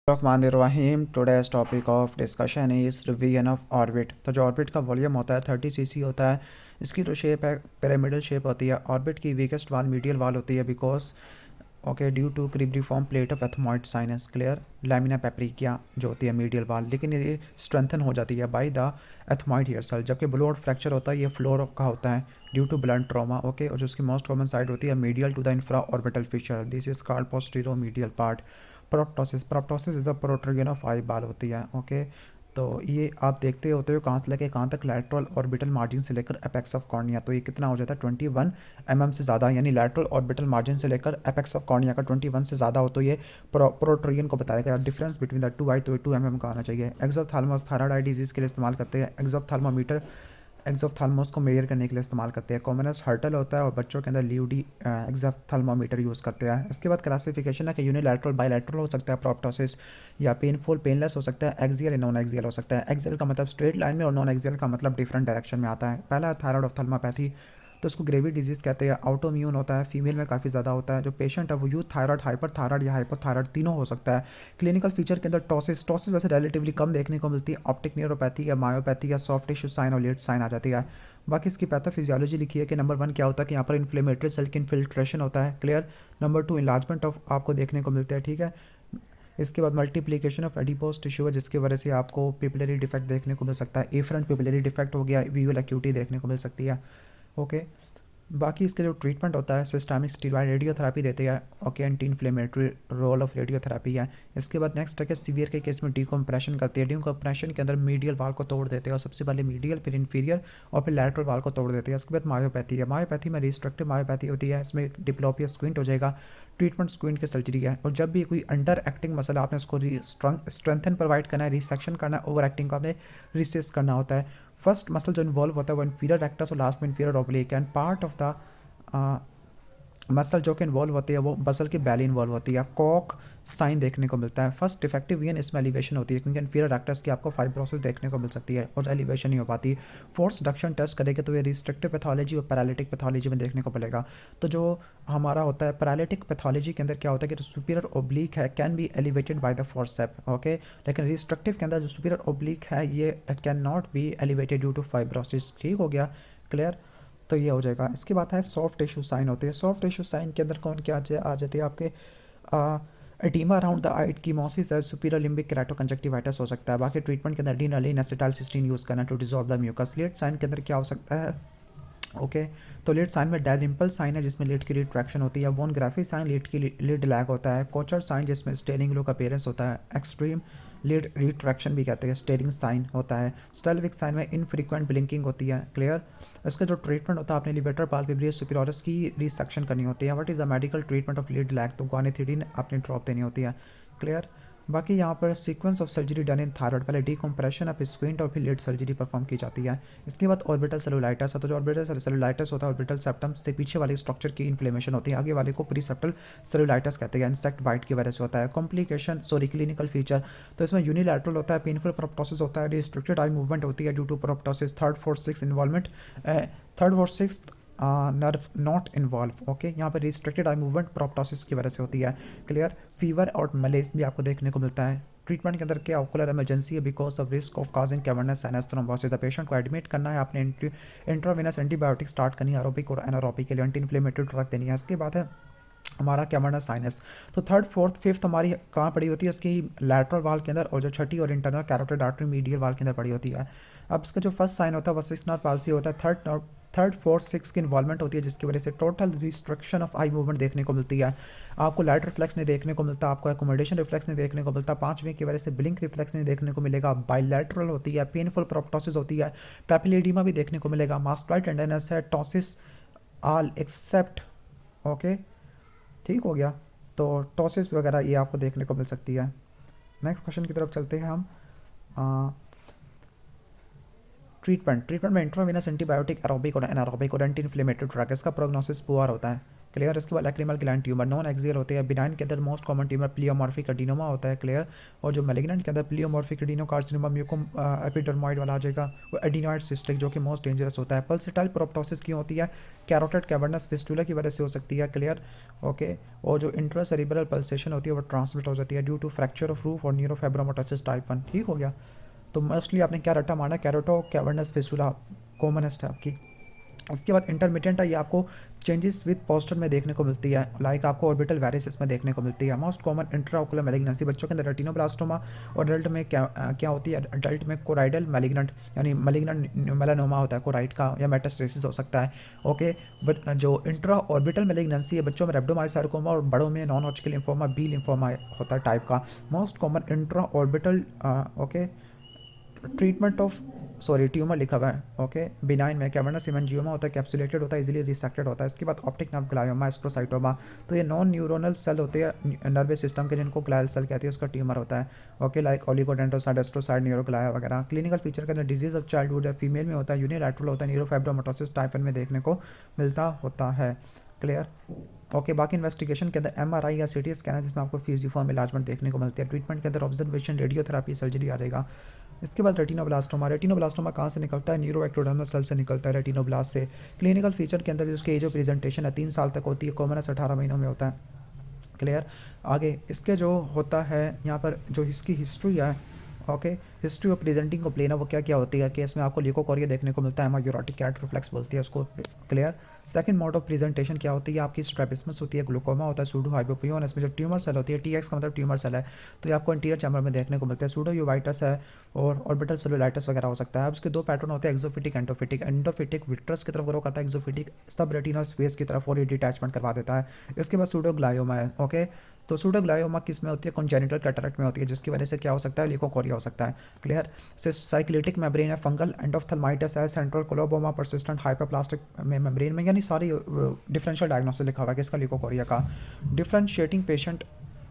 Rahim. Today's topic of discussion is revision of orbit. तो जो orbit का volume होता है 30 cc होता है। इसकी जो शेप है पिरामिडल शेप होती है। ऑर्बिट की वीकेस्ट वाल मीडियल वाल होती है because okay due to cribriform plate of ethmoid sinus clear lamina papyracea जो होती है मीडियल वाल, लेकिन ये स्ट्रेंथन हो जाती है by the ethmoid air cell. जबकि ब्लोड फ्रैक्चर होता है ये फ्लोर का होता है due to blood trauma. Okay, और जो उसकी मोस्ट कॉमन साइड होती है medial to the infra orbital fissure, this is called posterior medial part. Proptosis is the protrusion of eye ball होती है। ओके, तो ये आप देखते होते हो कहाँ से लेके कहाँ तक, लैटरल ऑर्बिटल मार्जिन से लेकर एपेक्स ऑफ कॉर्निया। तो ये कितना हो जाता है 21 mm से ज़्यादा, यानी लैटरल ऑर्बिटल मार्जिन से लेकर एपेक्स ऑफ कॉर्निया का 21 से ज़्यादा हो तो ये प्रोट्रियन को बताया गया। डिफरेंस बिटवीन द टू आई तो 2 mm का आना चाहिए। एक्सोप्थाल्मोस थायराइड आई डिजीज़ के लिए इस्तेमाल करते हैं। एक्सोप्थाल्मोमीटर एक्सोप्थाल्मोस को मेजर करने के लिए इस्तेमाल करते हैं। कॉमनस हर्टल होता है और बच्चों के अंदर ल्यूडी एक्सोप्थाल्मोमीटर यूज़ करते हैं। इसके बाद क्लासिफिकेशन है कि यूनिलैटरल बायलैटरल हो सकता है प्रोप्टोसिस, या पेनफुल पेनलेस हो सकता है, एक्सियल या नॉन एक्सियल हो सकता है। एक्सियल का मतलब स्ट्रेट लाइन में और नॉन एक्सियल का मतलब डिफरेंट डायरेक्शन में आता है। पहला थायराइड ऑप्थाल्मोपैथी, तो इसको ग्रेवी डिजीज़ कहते हैं। ऑटोम्यून होता है, फीमेल में काफ़ी ज़्यादा होता है। जो पेशेंट है वो यूथ थायराइड, हाइपर थायराइड या हाइपोथायराइड तीनों हो सकता है। क्लिनिकल फीचर के अंदर टॉसिस वैसे रिलेटिवली कम देखने को मिलती है। ऑप्टिक न्यूरोपैथी या मायोपैथी या सॉफ्ट टिश्यू साइन और लेट साइन आ जाती है। बाकी इसकी पैथोफिजियोलॉजी लिखी है कि नंबर 1 क्या होता है कि यहाँ पर इन्फ्लेमेटरी सेल की इन्फिल्ट्रेशन होता है क्लियर। नंबर 2 इलाजमेंट ऑफ आपको देखने को मिलते हैं, ठीक है। इसके बाद मल्टीप्लिकेशन ऑफ एडिपोज टिश्यू है जिसकी वजह से आपको पिपलरी डिफेक्ट देखने को मिल सकता है। एफरंट पिपलरी डिफेक्ट हो गया, विजुअल एक्यूटी देखने को मिल सकती है। ओके, बाकी इसके जो ट्रीटमेंट होता है सिस्टमिक स्टीरॉयड रेडियोथेरेपी देते हैं। Okay, anti inflammatory role of radiotherapy है। इसके बाद नेक्स्ट है कि सीवियर के केस में डीकम्प्रेशन करती है। डीकम्प्रेशन के अंदर मीडियल वाल को तोड़ देते हैं, और सबसे पहले मीडियल फिर इन्फीरियर और फिर लैटरल वाल को तोड़ देते हैं। उसके बाद मायोपैथी है। मायोपैथी में रिस्ट्रक्टिव मायोपैथी होती है, इसमें डिप्लोपिया स्क्विंट हो जाएगा। ट्रीटमेंट स्क्विंट की सर्जरी है। और जब भी कोई अंडर एक्टिंग मसल आपने उसको स्ट्रेंथन प्रोवाइड करना है, रिसेक्शन करना है, ओवर एक्टिंग को आपने रिसेस करना होता है। फर्स्ट मसल जो इन्वॉल्व होता है वो इन्फीरियर रेक्टस और लास्ट में inferior oblique and part of the muscle जो कि इन्वॉल्व होती है वो मसल की बैली इन्वॉल्व होती है। कॉक साइन देखने को मिलता है। फर्स्ट डिफेक्टिव वीन इसमें एलिवेशन होती है क्योंकि इन्फीरियर रेक्टस की आपको फाइब्रोसिस देखने को मिल सकती है और एलिवेशन नहीं हो पाती। फोर्स डक्शन टेस्ट करेंगे तो ये रिस्ट्रिक्टिव पैथोलॉजी और पैरालिटिक पैथोलॉजी में देखने को मिलेगा। तो जो हमारा होता है पैरालिटिक पैथोलॉजी के अंदर क्या होता है कि जो सुपीरियर ओब्लिक है can be elevated by the forceps. Okay, लेकिन रिस्ट्रिक्टिव के अंदर जो सुपीरियर ओब्लिक है ये can not be elevated due to fibrosis. ठीक हो गया, क्लियर। तो ये हो जाएगा। इसके बाद है सॉफ्ट टिश्यू साइन होती है। सॉफ्ट टिश्यू साइन के अंदर कौन क्या आ जाती है आपके एडीमा अराउंड द आइट की मोसिस है, सुपीरियर लिम्बिक केराटोकंजक्टिवाइटिस हो सकता है। बाकी ट्रीटमेंट के अंदर एड्रेनालिन एसिटाइलसिस्टीन यूज़ करना to dissolve the mucus. Late sign के अंदर क्या हो सकता है? ओके, तो लेट साइन में डायलिम्पल साइन है जिसमें लिड की रिट्रैक्शन होती है। वोन ग्राफी साइन लिड की लिड लैग होता है। कोचर साइन जिसमें स्टेरिंग लुक अपीयरेंस होता है। एक्सट्रीम लिड रिट्रैक्शन भी कहते हैं, स्टेरिंग साइन होता है। स्टेल्विक साइन में इनफ्रीक्वेंट ब्लिंकिंग होती है, क्लियर। इसका जो ट्रीटमेंट होता है आपने लिवेटर पाल्पेब्रियस सुपिरियरिस की रिसेक्शन करनी होती है। What is the medical treatment of lid lag? तो गुआनिथिडीन आपने ड्रॉप देनी होती है, क्लियर। बाकी यहाँ पर sequence of surgery done in thyroid, पहले डीकम्प्रेशन और फिर स्क्विंट और फिर लिड सर्जरी परफॉर्म की जाती है। इसके बाद ऑर्बिटल सेलुलाइटिस है। तो जो ऑर्बिटल सेलुलाइटिस होता है ऑर्बिटल सेप्टम से पीछे वाले स्ट्रक्चर की इन्फ्लेमेशन होती है, आगे वाले को प्रीसेप्टल सेलुलाइटिस कहते हैं। इंसेक्ट बाइट की वजह से होता है। कॉम्प्लिकेशन क्लिनिकल फीचर, तो इसमें यूनिलैटरल होता है, पेनफुल प्रोप्टोसिस होता है, रिस्ट्रिक्टेड आई मूवमेंट होती है due to proptosis. Third fourth six involvement, third fourth six nerve not involve. Okay, यहाँ पर रिस्ट्रिक्टेड आई मूवमेंट प्रोप्टोसिस की वजह से होती है, क्लियर। फीवर और मलेज भी आपको देखने को मिलता है। ट्रीटमेंट के अंदर क्या ओकुलर इमरजेंसी है because of risk of causing cavernous sinus thrombosis. The patient को एडमिट करना है, आपने इंट्रावेनस एंटीबायोटिक स्टार्ट करनी है एरोबिक और एनारोबिक के लिए, एंटी इन्फ्लेमेटरी ड्रग देनी है। इसके बाद है हमारा कैवर्नस साइनस। तो थर्ड फोर्थ फिफ्थ हमारी कहाँ पड़ी होती है? इसकी लैटरल वाल के अंदर, और जो छठी और इंटरनल कैरोटिड आर्टरी मीडियल वाल के अंदर पड़ी होती है। अब इसका जो फर्स्ट साइन होता है वो सिक्स नर्व पाल्सी होता है। थर्ड फोर्थ सिक्स की इन्वॉल्वमेंट होती है जिसकी वजह से total restriction of eye movement देखने को मिलती है। आपको लाइट रिफ्लेक्स नहीं देखने को मिलता, आपको एकोमोडेशन रिफ्लेक्स नहीं देखने को मिलता, पांचवें की वजह से ब्लिंक रिफ्लेक्स नहीं देखने को मिलेगा। बाइलैटरल होती है, पेनफुल प्रोप्टोसिस होती है, पैपिलिडीमा भी देखने को मिलेगा, मास्कुलर टेंडरनेस है, टॉसिस ऑल एक्सेप्ट। ओके, ठीक हो गया। तो टॉसिस वगैरह ये आपको देखने को मिल सकती है। नेक्स्ट क्वेश्चन की तरफ चलते हैं हम। ट्रीटमेंट में इंट्रावेनस एंटीबायोटिक, एरोबिक और एनारोबिक और एंटी इन्फ्लेमेटरी ड्रग, इसका प्रोग्नोसिस पुअर होता है। क्लियर। इसके बाद lacrimal gland tumour non axial होते हैं। बिनाइन के अंदर most common tumour pleomorphic adenoma होता है। क्लियर। और जो मैलिग्नेंट के अंदर प्लियोमॉर्फिक एडिनोकार्सिनोमा म्यूकोम एपिडर्मॉइड वाला आ जाएगा, वो एडिनॉइड सिस्टिक जो कि मोस्ट डेंजरस होता है। पल्सेटाइल प्रोप्टोसिस क्यों होती है? कैरोटिड कैवर्नस फिस्टुला की वजह से हो सकती है। क्लियर। ओके। और जो इंट्रासेरिब्रल पल्सेशन होती है वो ट्रांसमिट हो जाती है due to fracture of roof और न्यूरोफाइब्रोमाटोसिस टाइप 1। ठीक हो गया। तो मोस्टली आपने क्या रट्टा माना, कैरोटो कैवर्नस फिस्टुला कॉमनेस्ट है आपकी। इसके बाद इंटरमीडिएट है, ये आपको चेंजेस विद पोस्टर में देखने को मिलती है, लाइक आपको ऑर्बिटल वेरिसेस में देखने को मिलती है। मोस्ट कॉमन इंट्राओकुलर मैलिग्नेंसी बच्चों के अंदर रेटिनोब्लास्टोमा, और अडल्ट में क्या होती है? अडल्ट में कोराइडल मैलिग्नेंट यानी मैलिग्नेंट मेलानोमा होता है कोराइड का, या मेटास्टेसिस हो सकता है। ओके। बट जो इंट्रा ऑर्बिटल मैलिग्नेंसी है बच्चों में रेब्डोमायोसार्कोमा, और बड़ों में non Hodgkin lymphoma, B lymphoma होता है टाइप का। Most common intra orbital okay treatment of tumour लिखा हुआ है। ओके। बिनाइन में कैवर्नस हेमेंजियोमा होता है, कैप्सुलेटेड होता है, इजीली रिसेक्टेड होता है। इसके बाद ऑप्टिक नर्व ग्लायोमा, एस्ट्रोसाइटोमा, तो ये नॉन न्यूरोनल सेल होते हैं नर्वस सिस्टम के, जिनको ग्लायल सेल कहते हैं, उसका ट्यूमर होता है। ओके। लाइक ओलिगोडेंड्रोसाइट, एस्ट्रोसाइट, न्यूरोग्लाया वगैरह। क्लिनिकल फीचर के अंदर डिजीज ऑफ चाइल्डहुड है, फीमेल में होता है, यूनिलैटरल होता है, न्यूरोफाइब्रोमाटोसिस टाइप 1 में देखने को मिलता होता है। क्लियर। ओके। बाकी इन्वेस्टिगेशन के अंदर एमआरआई या सीटी स्कैन है, जिसमें आपको फ्यूजिफॉर्म इलाजमेंट देखने को मिलती है। ट्रीटमेंट के अंदर ऑब्जर्वेशन, रेडियोथेरापी, सर्जरी आ जाएगा। इसके बाद रेटिनोब्लास्टोमा कहाँ से निकलता है? न्यूरोएक्टोडर्मल सेल से निकलता है, रेटिनोब्लास्ट से। क्लिनिकल फीचर के अंदर जिसकी एज ऑफ प्रेजेंटेशन है 3 साल तक होती है, कॉमनस 18 महीनों में होता है। क्लियर। आगे इसके जो होता है यहाँ पर जो इसकी हिस्ट्री है, ओके, हिस्ट्री ऑफ प्रेजेंटिंग को प्लेन वो क्या क्या होती है कि इसमें आपको लिकोकोरिया देखने को मिलता है, यूरोटिक कैट रिफ्लेक्स बोलती है उसको। Clear. Second mode of presentation क्या होती है? आपकी स्ट्रेबिस्मस होती है, ग्लूकोमा होता है, सूडो हाइपोपियोन, इसमें जो ट्यूमर सेल होती है, टीएक्स का मतलब ट्यूमर सेल है, तो ये आपको इंटीरियर चैम्बर में देखने को मिलता है। सूडो यूवाइटस है और ऑर्बिटल सेलुलाइटिस वगैरह हो सकता है। अब उसके दो पैटर्न होते हैं, एक्सोफिटिक, एंडोफिटिक। एंडोफिटिक विट्रस की तरफ ग्रो करता है, एक्सोफिटिक सब रेटिनल स्पेस की तरफ और ये डिटैचमेंट करवा देता है। इसके बाद सूडोग्लायोमा है। ओके। तो सूडोग्लायोमा किस में होती है? कॉन्जेनिटल कैटरेक्ट में होती है, जिसकी वजह से क्या हो सकता है? लिकोकोरिया हो सकता है। क्लियर। साइक्लिटिक मेम्ब्रेन है, फंगल एंडोफ्थल्माइटिस है, सेंट्रल कोलोबोमा, परसिस्टेंट हाइपरप्लास्टिक में मेम्ब्रेन में, यानी सारी डिफरेंशियल डायग्नोसिस लिखा हुआ है किसका? लिकोकोरिया का। Differentiating patient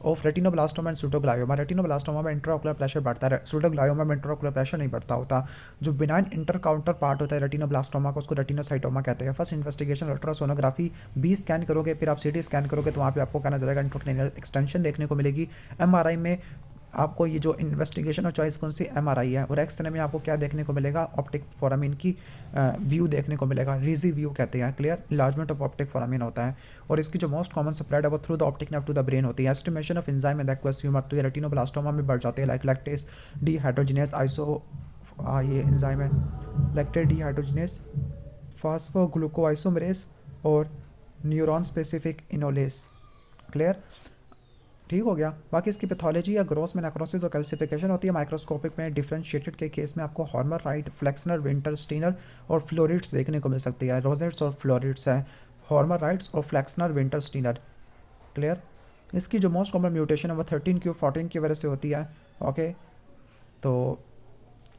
of retinoblastoma and pseudoglioma. Retinoblastoma में इंट्राओकुलर प्रेशर बढ़ता है, सूडोग्लायोमा में इंट्राओकुलर प्रेशर नहीं बढ़ता होता। जो बिनाइन इंटरकाउंटर पार्ट होता है रेटिनोब्लास्टोमा का, उसको रेटिनोसाइटोमा कहते हैं। First investigation ultrasonography, B scan करोगे, फिर आप सीटी स्कैन करोगे, तो वहाँ पे आपको कहना जाएगा इंट्रोक्रेनियल एक्सटेंशन देखने को मिलेगी। एमआरआई में आपको ये जो इन्वेस्टिगेशन और चॉइस कौन सी? एमआरआई है। और एक्सरे में आपको क्या देखने को मिलेगा? ऑप्टिक फोरामिन की व्यू देखने को मिलेगा, रीजी व्यू कहते हैं। Clear. Enlargement of optic foramen होता है, और इसकी जो मोस्ट कॉमन स्प्रेड है वो through the optic nerve to the brain होती है। Estimation of enzyme in the aqueous humour, तो ये रेटिनोब्लास्टोमा में बढ़ जाते हैं, लाइक लैक्टेस डीहाइड्रोजिनेस आइसो, ये एंजाइम है लैक्टेट डीहाइड्रोजिनेस फास्फोग्लूकोआइसोमरेस और न्यूरॉन स्पेसिफिक इनोलेस। क्लियर। ठीक हो गया। बाकी इसकी पैथोलॉजी या ग्रोस में नेक्रोसिस और कैल्सिफिकेशन होती है। माइक्रोस्कोपिक में डिफरेंशिएटेड के केस में आपको हॉर्मर राइट, फ्लेक्सनर, विंटर स्टीनर और फ्लोरिड्स देखने को मिल सकती है। रोजेट्स और फ्लोरिड्स है, हॉर्मर राइट्स और फ्लेक्सनर, विंटर स्टीनर। क्लियर। इसकी जो मोस्ट कॉमन म्यूटेशन है वो 13q14 की वजह से होती है। ओके। तो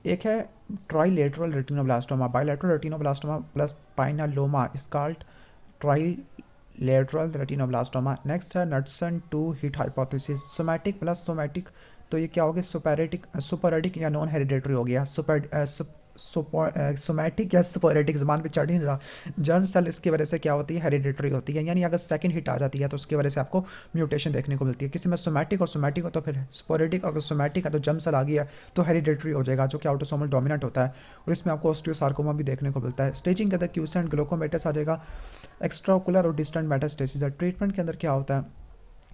एक है trilateral retinoblastoma, bilateral retinoblastoma plus pinealoma called trilateral retinoblastoma. Next है Knudson 2 hit hypothesis, somatic plus somatic, तो ये क्या हो गया? सुपरेटिक या नॉन हेरिडेटरी हो गया। सोमैटिक या सुपरेटिक जबान पे चढ़ नहीं रहा। जर्म सेल इसकी वजह से क्या होती है? हेरिडेटरी होती है, यानी अगर सेकंड हिट आ जाती है तो उसकी वजह से आपको म्यूटेशन देखने को मिलती है। किसी में सोमैटिक और सोमैटिक हो तो फिर स्पोरेटिक, अगर सोमैटिक है तो जर्म सेल आ गया तो हेरिडेटरी हो जाएगा, जो कि ऑटोसोमल डोमिनेंट होता है, और इसमें आपको ऑस्टियोसार्कोमा भी देखने को मिलता है। स्टेजिंग के अंदर क्यूसेंट ग्लूकोमेटस आ जाएगा। एक्स्ट्राओकुलर और डिस्टेंट मेटास्टेसिस है। ट्रीटमेंट के अंदर क्या होता है?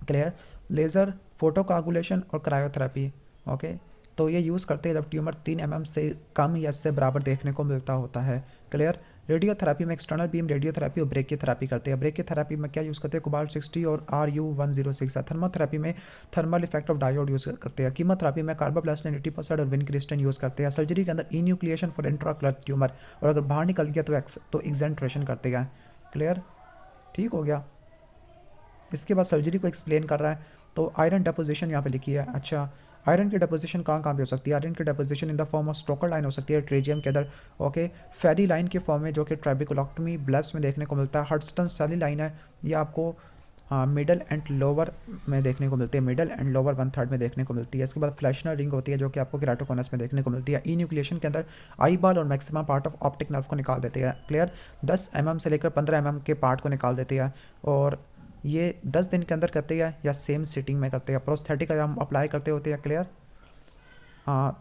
क्लियर। लेज़र, फोटोकागुलेशन और क्रायोथेरेपी। ओके। तो ये यूज़ करते हैं जब ट्यूमर 3 mm से कम या इससे बराबर देखने को मिलता होता है। क्लियर। रेडियोथेरेपी में एक्सटर्नल बीम रेडियोथेरेपी और ब्रेकियोथेरेपी करते हैं। ब्रेकियोथेरेपी में क्या यूज़ करते हैं? कोबाल्ट 60 और RU106 है। थर्मोथेरेपी में thermal effect of diode use करते हैं। कीमोथेरेपी में कार्बोप्लास्टिन 80% और विनक्रिस्टन यूज़ करते हैं। सर्जरी के अंदर इन्यूक्लिएशन फॉर इंट्राक्युलर ट्यूमर, और अगर बाहर निकल गया तो एक्सेंट्रेशन करते हैं। क्लियर। ठीक हो गया। इसके बाद सर्जरी को एक्सप्लेन कर रहा है, तो आयरन डेपोजिशन यहाँ पे लिखी है। अच्छा, आयरन की डेपोजिशन कहाँ कहाँ पे हो सकती है? आयरन की deposition in the form of Stocker line हो सकती है ट्रेजियम के अंदर। ओके। फेरी लाइन के फॉर्म में, जो कि ट्रेबिकुलोक्टमी ब्लब्स में देखने को मिलता है। हर्टस्टन सेली लाइन है, ये आपको मिडल एंड लोअर में देखने को मिलती है, मिडल एंड लोअर 1/3 में देखने को मिलती है। इसके बाद फ्लैशनर रिंग होती है जो कि आपको केराटोकोनस में देखने को मिलती है। ई न्यूक्लिएशन के अंदर आई बॉल और maximum part of optic nerve को निकाल देती है। क्लियर, 10 mm से लेकर 15 mm के पार्ट को निकाल देती है और ये 10 दिन के अंदर करती है या सेम सिटिंग में करते हैं। प्रोस्थेटिक हम अप्लाई करते होते हैं। क्लियर,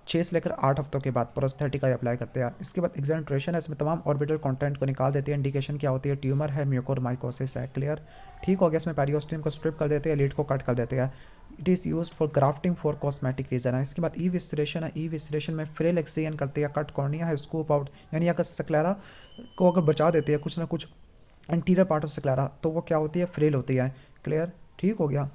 6 से लेकर 8 हफ्तों के बाद प्रोस्थेटिक का अप्लाई करते हैं। इसके बाद एक्सेंट्रेशन है, इसमें तमाम ऑर्बिटल कंटेंट को निकाल देती है। इंडिकेशन क्या होती है, ट्यूमर है, म्यूकोरमाइकोसिस है। क्लियर, ठीक हो गया। इसमें पेरियोस्टियम को स्ट्रिप कर देते हैं, लीड को कट कर देते हैं। It is use for grafting for cosmetic reason है। इसके बाद ई विस्ट्रेशन है, ई विस्ट्रेशन में फ्रेल एक्सियन करती है, कट कॉर्निया है, स्कूप आउट, यानी अगर सक्लेरा को अगर बचा देती है कुछ ना कुछ एंटीरियर पार्ट ऑफ सक्लेरा, तो वो क्या होती है, फ्रेल होती है। क्लियर, ठीक हो गया।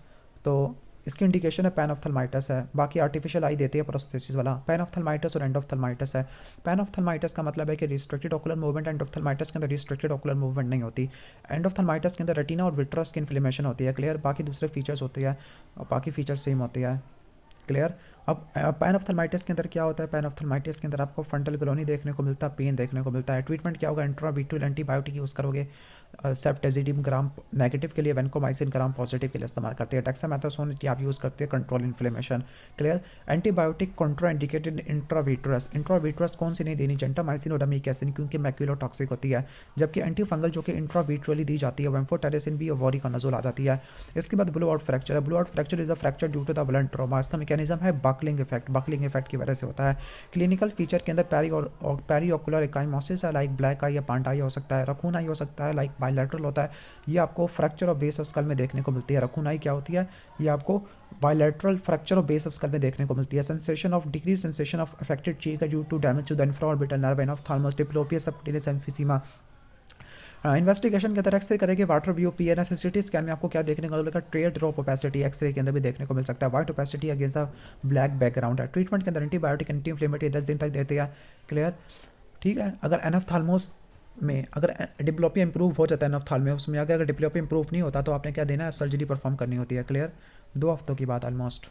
तो इसकी इंडिकेशन है पैनऑफ्थल्माइटिस है। बाकी आर्टिफिशियल आई देती है प्रोस्थेसिस वाला। पैनऑफ्थल्माइटिस और एंडोफ्थल्माइटिस है। पैनऑफ्थल्माइटिस का मतलब है कि रिस्ट्रिक्टेड ऑकुलर मूवमेंट, एंडोफ्थल्माइटिस के अंदर रिस्ट्रिक्टेड ऑकुलर मूवमेंट नहीं होती। एंडोफ्थल्माइटिस के अंदर रेटिना और विट्रस की इन्फ्लेमेशन होती है। क्लियर, बाकी दूसरे फीचर्स होती है और बाकी फीचर्स सेम होती है। क्लियर, अब पैनऑफ्थल्माइटिस के अंदर क्या होता है, पैनऑफ्थल्माइटिस के अंदर आपको फ्रंटल ग्लोनी देखने को मिलता है, पेन देखने को मिलता है। ट्रीटमेंट क्या होगा, इंट्राविट्रल एंटीबायोटिक यूज़ करोगे। सेफ्टेजिडिम ग्राम नेगेटिव के लिए, वेंकोमाइसिन ग्राम पॉजिटिव के लिए इस्तेमाल करते हैं। डेक्सामेथासोन की आप यूज़ करते हैं control inflammation. Clear, antibiotic contraindicated intravitreous. Intravitreous कौन सी नहीं देनी, जेंटामाइसिन और डमीकेसिन, क्योंकि मैक्यूलोटॉक्सिक होती है। जबकि एंटीफंगल जो कि इंट्राविट्रली दी जाती है, वेम्फोटेरेसिन भी और वोरिकोनाजोल आ जाती है। इसके बाद ब्लो आउट फ्रैक्चर है। Blow out fracture is a fracture due to the blood trauma. इसका मैकेनिज्म है बकलिंग इफेक्ट, बकलिंग इफेक्ट की वजह से होता है। क्लिनिकल फीचर के अंदर पेरीओकुलर एकाइमोसिस है, लाइक ब्लैक आई या पांडा आई हो सकता है। रखून आई हो सकता है, लाइक बायलैटरल होता है। ये आपको fracture of base of skull में देखने को मिलती है। रखून आई क्या होती है, ये आपको bilateral fracture of base of skull में देखने को मिलती है। Sensation of decrease sensation of affected cheek है due to damage to the infraorbital nerve and ophthalmos, diplopia, subcutaneous emphysema. Investigation के अंदर एक्सरे करेंगे, water view, PNS, CT scan में आपको क्या देखने को मिलेगा, ट्रेड ड्रॉप ओपेसिटी एक्सरे के अंदर भी देखने को मिल सकता है। White opacity against a black background है। ट्रीटमेंट के अंदर एंटीबायोटिक, एंटी इन्फ्लेमेटरी 10 दिन तक देते हैं। क्लियर, ठीक है। अगर एनाफ्थाल्मोस में अगर डिप्लोपिया इंप्रूव हो जाता है एनाफ्थाल्मोस में, अगर डिप्लोपिया इंप्रूव नहीं होता तो आपने क्या देना है, सर्जरी परफॉर्म करनी होती है। क्लियर, 2 हफ्तों की बात ऑलमोस्ट।